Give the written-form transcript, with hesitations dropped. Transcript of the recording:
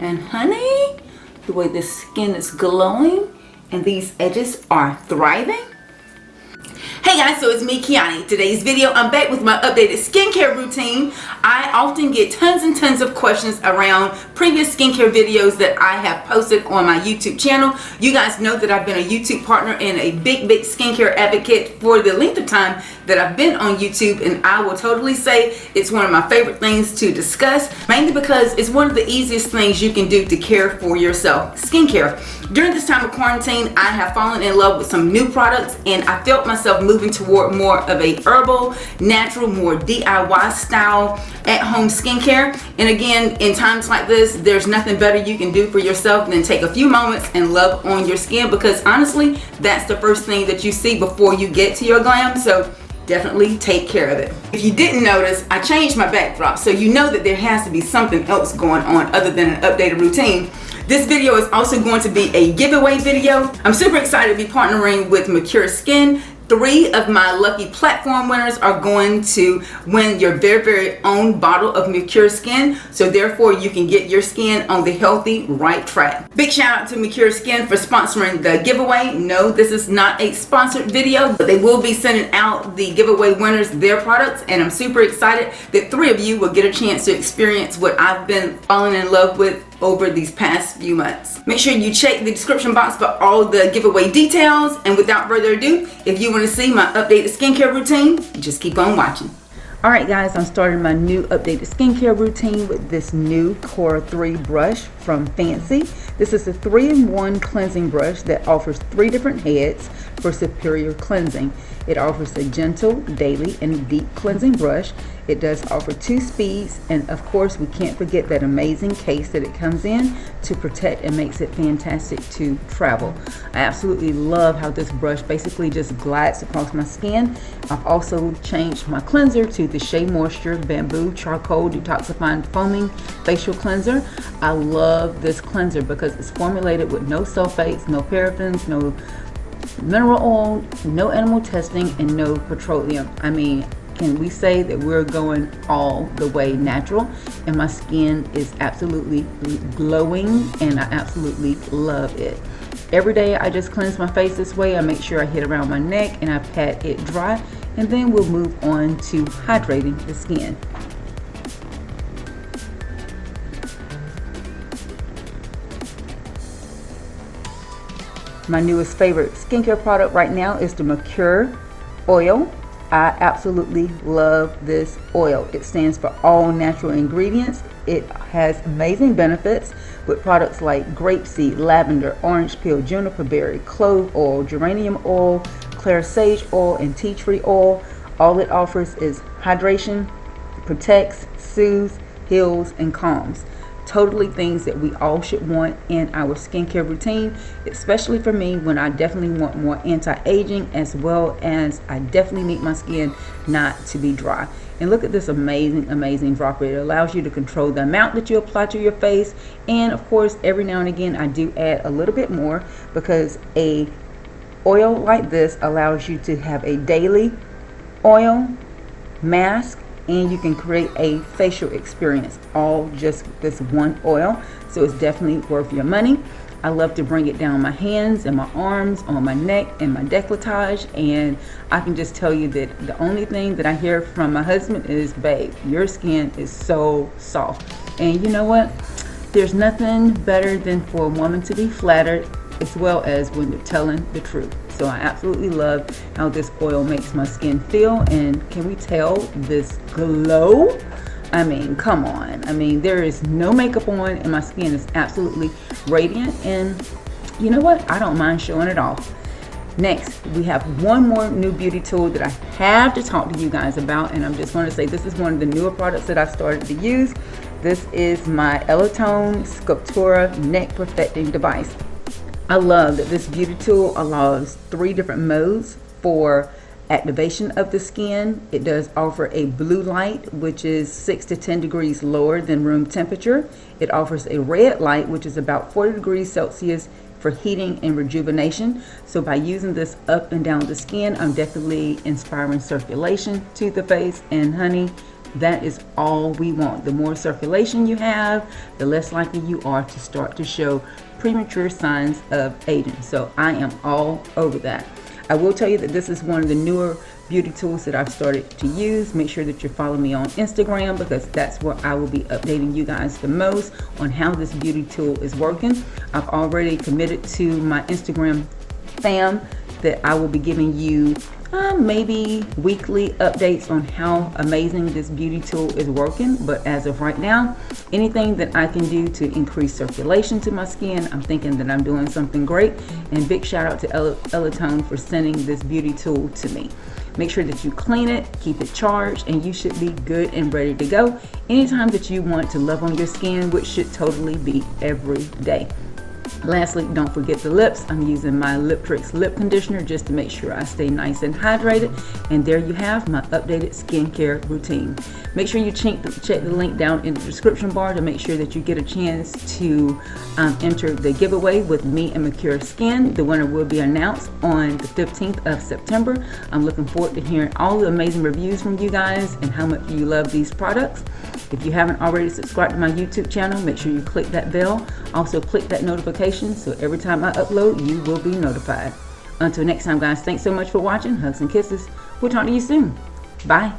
And honey, the way the skin is glowing and these edges are thriving. Hey guys, so it's me, Kiani. Today's video, I'm back with my updated skincare routine. I often get tons and tons of questions around previous skincare videos that I have posted on my YouTube channel. You guys know that I've been a YouTube partner and a big skincare advocate for the length of time that I've been on YouTube, and I will totally say it's one of my favorite things to discuss, mainly because it's one of the easiest things you can do to care for yourself, skincare. During this time of quarantine, I have fallen in love with some new products, and I felt myself moving toward more of a herbal, natural, more DIY style at-home skincare. And again, in times like this, there's nothing better you can do for yourself than take a few moments and love on your skin, because honestly, that's the first thing that you see before you get to your glam. So definitely take care of it. If you didn't notice, I changed my backdrop, so you know that there has to be something else going on other than an updated routine. This video is also going to be a giveaway video. I'm super excited to be partnering with Makurskin. 3 of my lucky platform winners are going to win your very own bottle of Makurskin, so therefore you can get your skin on the healthy right track. Big shout out to Makurskin for sponsoring the giveaway. No, this is not a sponsored video, but they will be sending out the giveaway winners their products, and I'm super excited that 3 of you will get a chance to experience what I've been falling in love with over these past few months. Make sure you check the description box for all the giveaway details, and without further ado, if you want to see my updated skincare routine, just keep on watching. Alright guys, I'm starting my new updated skincare routine with this new Core 3 brush from Fancy. This is a 3-in-1 cleansing brush that offers 3 different heads for superior cleansing. It offers a gentle, daily, and deep cleansing brush. It does offer 2 speeds, and of course we can't forget that amazing case that it comes in to protect and makes it fantastic to travel. I absolutely love how this brush basically just glides across my skin. I've also changed my cleanser to the Shea Moisture Bamboo Charcoal Detoxifying Foaming Facial Cleanser. I love this cleanser because it's formulated with no sulfates, no parabens, no mineral oil, no animal testing, and no petroleum. I mean, can we say that we're going all the way natural? And my skin is absolutely glowing, and I absolutely love it. Every day I just cleanse my face this way. I make sure I hit around my neck and I pat it dry, and then we'll move on to hydrating the skin. My newest favorite skincare product right now is the Makür oil. I absolutely love this oil. It stands for all natural ingredients. It has amazing benefits with products like grapeseed, lavender, orange peel, juniper berry, clove oil, geranium oil, clary sage oil, and tea tree oil. All it offers is hydration, protects, soothes, heals, and calms. Totally things that we all should want in our skincare routine, especially for me when I definitely want more anti-aging, as well as I definitely need my skin not to be dry. And look at this amazing dropper. It allows you to control the amount that you apply to your face, and of course every now and again I do add a little bit more, because a oil like this allows you to have a daily oil mask, and you can create a facial experience all just with this one oil. So it's definitely worth your money. I love to bring it down my hands and my arms, on my neck and my décolletage, and I can just tell you that the only thing that I hear from my husband is, babe, your skin is so soft. And you know what, there's nothing better than for a woman to be flattered, as well as when they're telling the truth. So I absolutely love how this oil makes my skin feel, and can we tell this glow? I mean, come on. I mean, there is no makeup on and my skin is absolutely radiant, and you know what? I don't mind showing it off. Next, we have one more new beauty tool that I have to talk to you guys about, and I'm just going to say this is one of the newer products that I started to use. This is my Elotone Sculptura Neck Perfecting Device. I love that this beauty tool allows 3 different modes for activation of the skin. It does offer a blue light, which is 6 to 10 degrees lower than room temperature. It offers a red light, which is about 40 degrees Celsius for heating and rejuvenation. So by using this up and down the skin, I'm definitely inspiring circulation to the face, and honey, That is all we want. The more circulation you have, the less likely you are to start to show premature signs of aging. So I am all over that. I will tell you that this is one of the newer beauty tools that I've started to use. Make sure that you're following me on Instagram, because that's where I will be updating you guys the most on how this beauty tool is working. I've already committed to my Instagram fam that I will be giving you maybe weekly updates on how amazing this beauty tool is working. But as of right now, anything that I can do to increase circulation to my skin, I'm thinking that I'm doing something great. And big shout out to Elatone for sending this beauty tool to me. Make sure that you clean it, keep it charged, and you should be good and ready to go anytime that you want to love on your skin, which should totally be every day. Lastly, don't forget the lips. I'm using my Lip Tricks lip conditioner just to make sure I stay nice and hydrated. And there you have my updated skincare routine. Make sure you check the link down in the description bar to make sure that you get a chance to enter the giveaway with me and makurskin. The winner will be announced on the 15th of September. I'm looking forward to hearing all the amazing reviews from you guys and how much you love these products. If you haven't already subscribed to my YouTube channel, make sure you click that bell. Also click that notification so every time I upload, you will be notified. Until next time, guys, thanks so much for watching. Hugs and kisses. We'll talk to you soon. Bye.